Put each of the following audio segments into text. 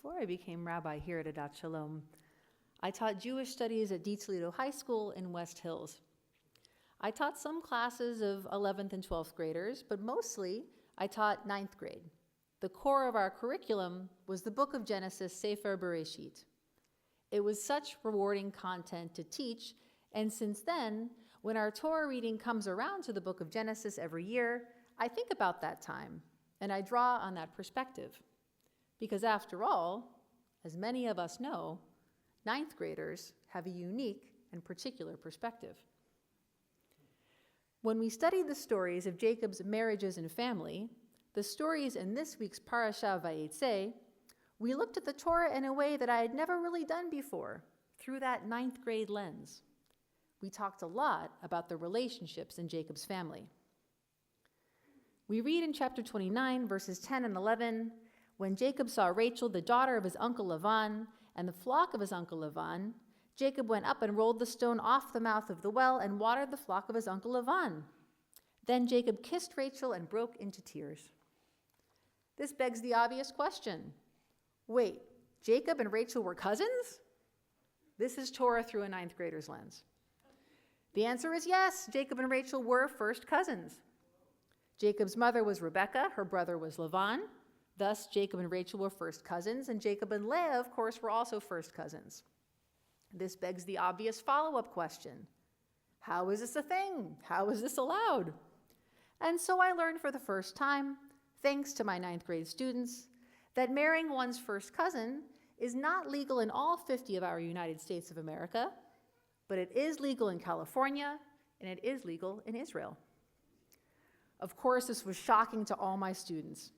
Before I became rabbi here at Adat Shalom, I taught Jewish studies at De Toledo High School in West Hills. I taught some classes of 11th and 12th graders, but mostly I taught 9th grade. The core of our curriculum was the book of Genesis, Sefer Bereshit. It was such rewarding content to teach, and since then, when our Torah reading comes around to the book of Genesis every year, I think about that time, and I draw on that perspective. Because after all, as many of us know, 9th graders have a unique and particular perspective. When we studied the stories of Jacob's marriages and family, the stories in this week's Parashah Vayetze, we looked at the Torah in a way that I had never really done before, through that 9th grade lens. We talked a lot about the relationships in Jacob's family. We read in chapter 29, verses 10 and 11, when Jacob saw Rachel, the daughter of his uncle Lavan, and the flock of his uncle Lavan, Jacob went up and rolled the stone off the mouth of the well and watered the flock of his uncle Lavan. Then Jacob kissed Rachel and broke into tears. This begs the obvious question. Wait, Jacob and Rachel were cousins? This is Torah through a 9th grader's lens. The answer is yes, Jacob and Rachel were first cousins. Jacob's mother was Rebekah, her brother was Lavan. Thus, Jacob and Rachel were first cousins, and Jacob and Leah, of course, were also first cousins. This begs the obvious follow-up question. How is this a thing? How is this allowed? And so I learned for the first time, thanks to my 9th grade students, that marrying one's first cousin is not legal in all 50 of our United States of America, but it is legal in California, and it is legal in Israel. Of course, this was shocking to all my students.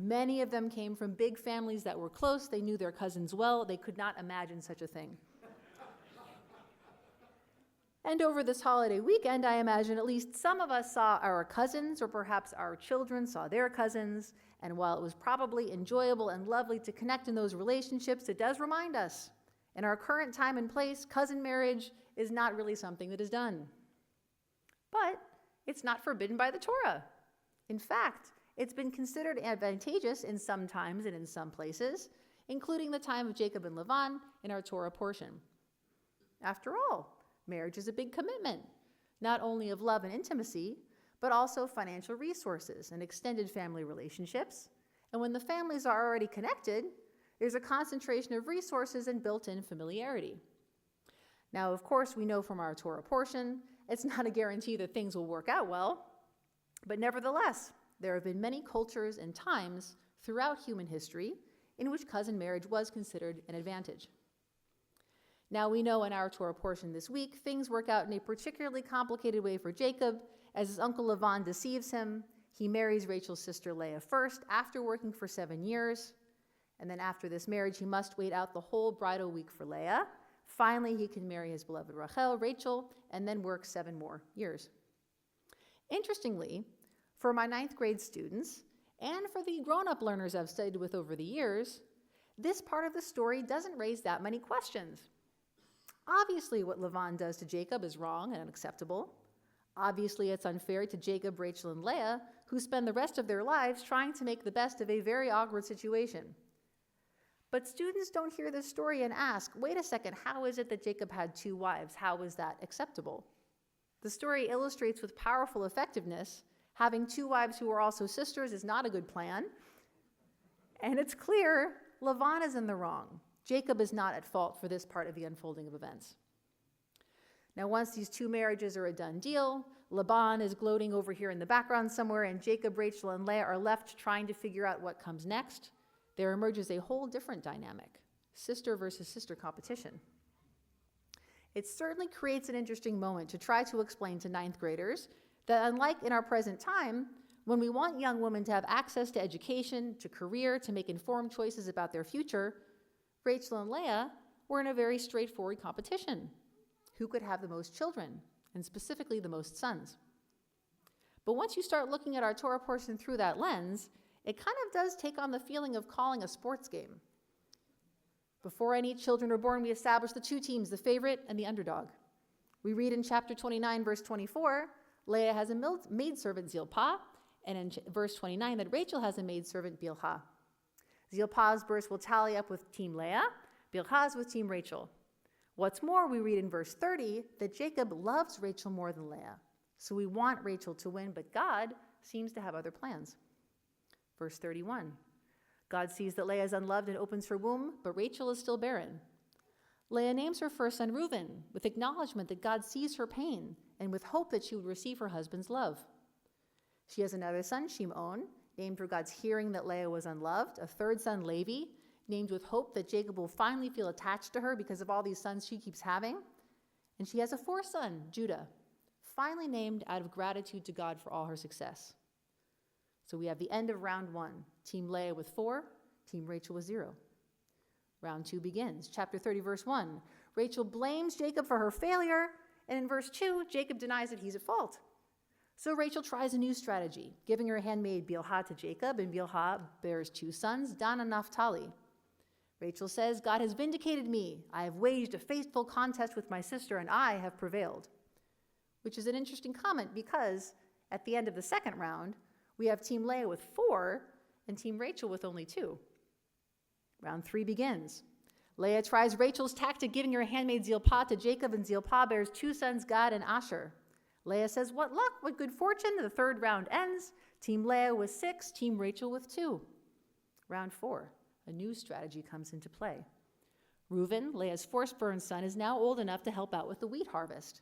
Many of them came from big families that were close. They knew their cousins well. They could not imagine such a thing. And over this holiday weekend, I imagine at least some of us saw our cousins, or perhaps our children saw their cousins. And while it was probably enjoyable and lovely to connect in those relationships, it does remind us, in our current time and place, cousin marriage is not really something that is done. But it's not forbidden by the Torah. In fact, it's been considered advantageous in some times and in some places, including the time of Jacob and Lavan in our Torah portion. After all, marriage is a big commitment, not only of love and intimacy, but also financial resources and extended family relationships. And when the families are already connected, there's a concentration of resources and built-in familiarity. Now, of course, we know from our Torah portion, it's not a guarantee that things will work out well, but nevertheless, there have been many cultures and times throughout human history in which cousin marriage was considered an advantage. Now we know in our Torah portion this week, things work out in a particularly complicated way for Jacob, as his uncle Lavan deceives him. He marries Rachel's sister Leah first, after working for 7 years. And then after this marriage, he must wait out the whole bridal week for Leah. Finally, he can marry his beloved Rachel, and then work 7 more years. Interestingly, for my 9th grade students, and for the grown-up learners I've studied with over the years, this part of the story doesn't raise that many questions. Obviously, what Lavan does to Jacob is wrong and unacceptable. Obviously, it's unfair to Jacob, Rachel, and Leah, who spend the rest of their lives trying to make the best of a very awkward situation. But students don't hear this story and ask, wait a second, how is it that Jacob had 2 wives? How is that acceptable? The story illustrates with powerful effectiveness having 2 wives who are also sisters is not a good plan. And it's clear Lavan is in the wrong. Jacob is not at fault for this part of the unfolding of events. Now, once these 2 marriages are a done deal, Laban is gloating over here in the background somewhere, and Jacob, Rachel, and Leah are left trying to figure out what comes next. There emerges a whole different dynamic, sister versus sister competition. It certainly creates an interesting moment to try to explain to 9th graders that unlike in our present time, when we want young women to have access to education, to career, to make informed choices about their future, Rachel and Leah were in a very straightforward competition. Who could have the most children, and specifically the most sons? But once you start looking at our Torah portion through that lens, it kind of does take on the feeling of calling a sports game. Before any children are born, we establish the 2 teams, the favorite and the underdog. We read in chapter 29, verse 24, Leah has a maidservant Zilpah, and in verse 29 that Rachel has a maidservant Bilhah. Zilpah's births will tally up with Team Leah, Bilhah's with Team Rachel. What's more, we read in verse 30 that Jacob loves Rachel more than Leah. So we want Rachel to win, but God seems to have other plans. Verse 31. God sees that Leah is unloved and opens her womb, but Rachel is still barren. Leah names her first son Reuben with acknowledgement that God sees her pain and with hope that she would receive her husband's love. She has another son, Shimon, named for God's hearing that Leah was unloved, a third son, Levi, named with hope that Jacob will finally feel attached to her because of all these sons she keeps having. And she has a fourth son, Judah, finally named out of gratitude to God for all her success. So we have the end of round 1, Team Leah with 4, Team Rachel with 0. Round 2 begins. Chapter 30, verse 1. Rachel blames Jacob for her failure, and in verse 2, Jacob denies that he's at fault. So Rachel tries a new strategy, giving her handmaid Bilhah to Jacob, and Bilhah bears 2 sons, Dan and Naphtali. Rachel says, God has vindicated me. I have waged a faithful contest with my sister, and I have prevailed. Which is an interesting comment because at the end of the second round, we have Team Leah with 4 and Team Rachel with only 2. Round 3 begins. Leah tries Rachel's tactic, giving her handmaid Zilpah to Jacob, and Zilpah bears 2 sons, Gad and Asher. Leah says, what luck, what good fortune. The third round ends. Team Leah with 6, Team Rachel with 2. Round 4, a new strategy comes into play. Reuben, Leah's firstborn son, is now old enough to help out with the wheat harvest.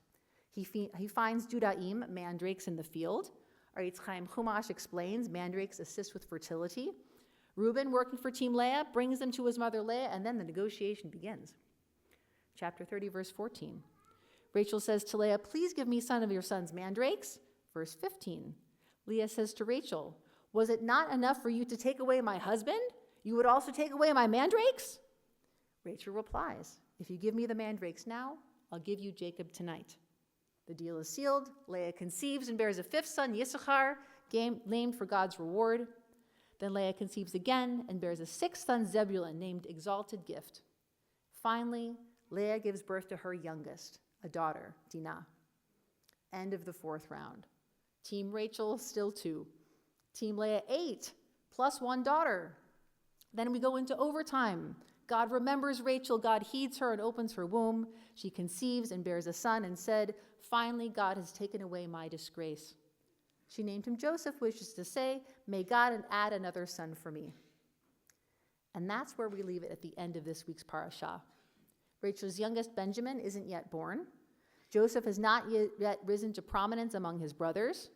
He finds Dudaim, mandrakes in the field. Aritz Chaim Chumash explains mandrakes assist with fertility. Reuben, working for Team Leah, brings them to his mother Leah, and then the negotiation begins. Chapter 30, verse 14. Rachel says to Leah, please give me some of your son's mandrakes. Verse 15. Leah says to Rachel, was it not enough for you to take away my husband? You would also take away my mandrakes? Rachel replies, if you give me the mandrakes now, I'll give you Jacob tonight. The deal is sealed. Leah conceives and bears a 5th son, Yissachar, named for God's reward. Then Leah conceives again and bears a 6th son, Zebulun, named Exalted Gift. Finally, Leah gives birth to her youngest, a daughter, Dinah. End of the 4th round. Team Rachel, still 2. Team Leah, 8, plus 1 daughter. Then we go into overtime. God remembers Rachel. God heeds her and opens her womb. She conceives and bears a son and said, finally, God has taken away my disgrace. She named him Joseph, which is to say, may God add another son for me. And that's where we leave it at the end of this week's parashah. Rachel's youngest, Benjamin, isn't yet born. Joseph has not yet risen to prominence among his brothers.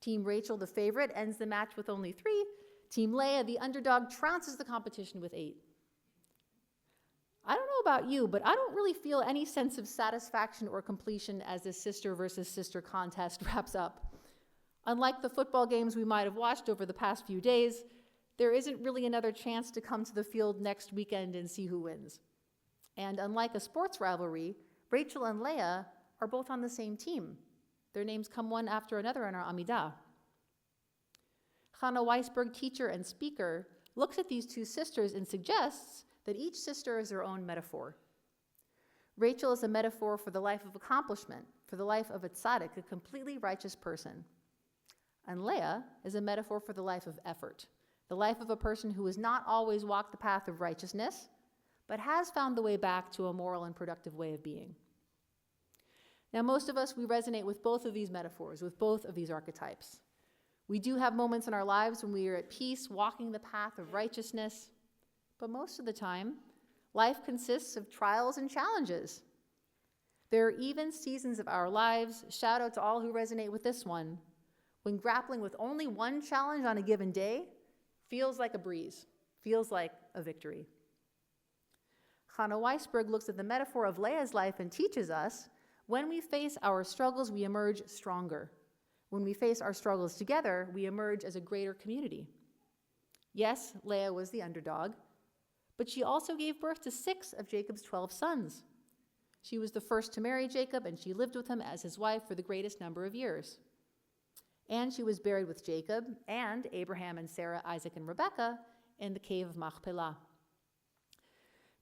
Team Rachel, the favorite, ends the match with only 3. Team Leah, the underdog, trounces the competition with 8. I don't know about you, but I don't really feel any sense of satisfaction or completion as this sister versus sister contest wraps up. Unlike the football games we might have watched over the past few days, there isn't really another chance to come to the field next weekend and see who wins. And unlike a sports rivalry, Rachel and Leah are both on the same team. Their names come one after another in our Amidah. Hannah Weisberg, teacher and speaker, looks at these 2 sisters and suggests that each sister is her own metaphor. Rachel is a metaphor for the life of accomplishment, for the life of a tzaddik, a completely righteous person. And Leah is a metaphor for the life of effort, the life of a person who has not always walked the path of righteousness, but has found the way back to a moral and productive way of being. Now, most of us, we resonate with both of these metaphors, with both of these archetypes. We do have moments in our lives when we are at peace, walking the path of righteousness, but most of the time, life consists of trials and challenges. There are even seasons of our lives, shout out to all who resonate with this one, when grappling with only one challenge on a given day feels like a breeze, feels like a victory. Hannah Weisberg looks at the metaphor of Leah's life and teaches us, when we face our struggles, we emerge stronger. When we face our struggles together, we emerge as a greater community. Yes, Leah was the underdog, but she also gave birth to 6 of Jacob's 12 sons. She was the first to marry Jacob, and she lived with him as his wife for the greatest number of years. And she was buried with Jacob and Abraham and Sarah, Isaac and Rebekah in the cave of Machpelah.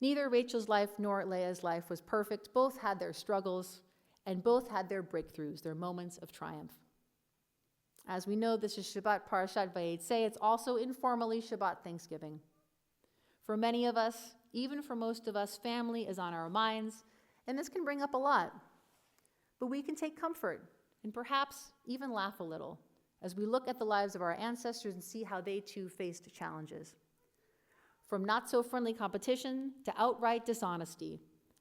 Neither Rachel's life nor Leah's life was perfect. Both had their struggles, and both had their breakthroughs, their moments of triumph. As we know, this is Shabbat Parashat Vayetze. It's also informally Shabbat Thanksgiving. For many of us, even for most of us, family is on our minds, and this can bring up a lot. But we can take comfort and perhaps even laugh a little as we look at the lives of our ancestors and see how they too faced challenges. From not-so-friendly competition to outright dishonesty,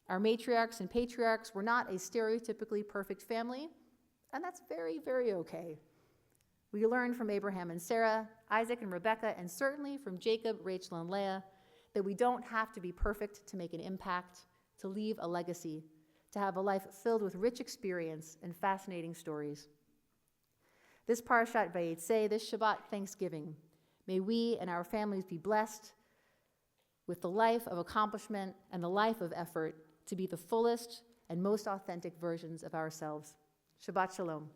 our matriarchs and patriarchs were not a stereotypically perfect family, and that's very, very okay. We learned from Abraham and Sarah, Isaac and Rebekah, and certainly from Jacob, Rachel, and Leah, that we don't have to be perfect to make an impact, to leave a legacy, to have a life filled with rich experience and fascinating stories. This Parashat Vayetze, this Shabbat Thanksgiving, may we and our families be blessed with the life of accomplishment and the life of effort to be the fullest and most authentic versions of ourselves. Shabbat Shalom.